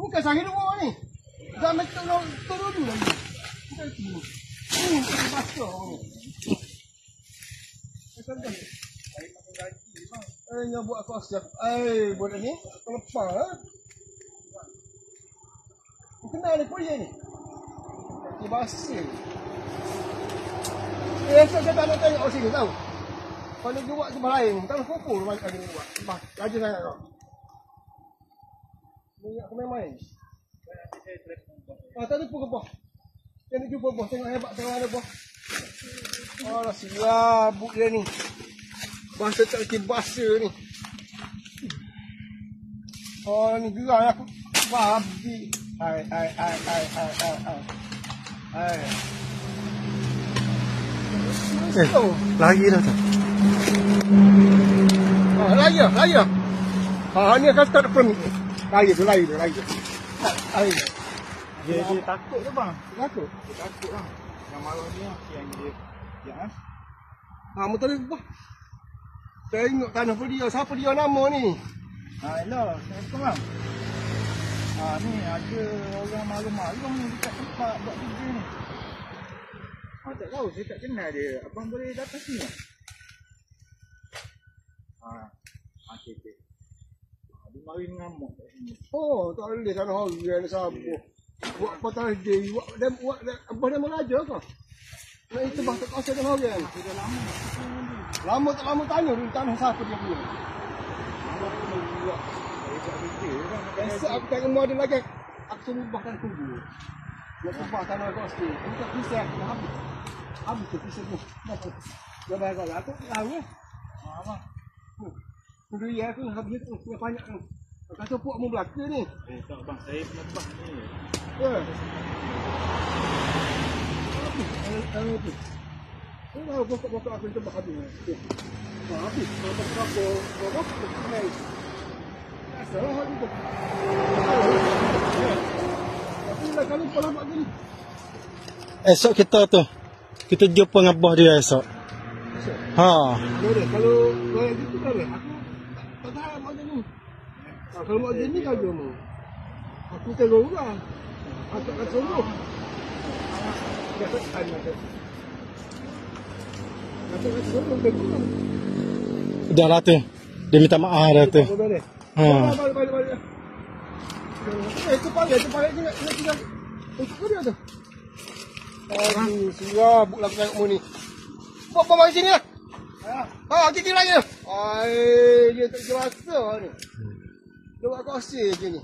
Bukan saya dua ni. Dah metok dulu lagi. Bukan itu. Pasal ni. Macam ni. Yang buat aku asyik. Buat ni. Terlepas lah. Kenal ni kuih ni. Kaki basir. Esok saya tak nak tengok kat sini tahu. Kalau dia buat sebelah lain. Tak kumpul banyak dia buat. Lepas. Raja sangat kau. Minyak aku main-main. Tak ada pun ke bawah. Jangan jumpa bawah. Tengok hebat tengok ada bawah. Alah silabuk dia ni. Bahasa tak lagi bahasa ni. Oh ni gerak aku. Babi. Hai. Lagi dah tu. Lagi. Ni akan start permit ni. Lagi tu. Dia takut ke bang? Takut. Dia takut lah. Yang malam ni lah yang dia. Ya. Betul ni bawah. Tengok tanah dia. Siapa dia nama ni? Elah. Assalamualaikum bang. Ni ada orang malam-malam ni dekat tempat buat kerja ni. Tak tahu, saya tak kenal dia. Abang boleh datang sini tak? Okey. Dia mari mengamuk kat sini. Oh, tak boleh tanah hari ada siapa. Buat patah dia. Buat apa dia meraja ke? Nak itu bah tak kuasa tanah hari kan? Sudah lama. Lama tak lama tanya dulu tanah siapa dia punya. Malam tu nak buat. Saya tak fikir kan. Esok aku tengok rumah dia lagi. Aku suruh ubahkan kubu. Nak ubah tanah kau sikit. Untuk pisah dah habis. Habis tu pisah tu. Dah bayar kau lah. Aku tahu ya. Abang. Sudah ya aku habis tu. Punya banyak tu. Kata puak mu belaka ni. Tak bang, saya penebak ni. Ya. Habis. Oh, tahu pokok-pokok aku tebak habis. Habis. Pokok ni. Salah hal itu. Tapi lah kalau pola buat gini. Esok kita jumpa dengan bos dia esok. Boleh. Kalau yang gitu boleh. Aku tak tahu macam ni. Kalau buat gini kau jom. Aku terus lah. Aku akan suruh. Biasa tanya tu. Aku akan suruh betul. Dah lah tu. Dia minta maaf dah tu. Balik. Itu pakai ni nak tinggal. Untuk dia tu. Aduh, siap lah tengok mu ni. Buat apa sini lah? Kita lagi. Dia tak terasa ni. Dia buat kosir je ni.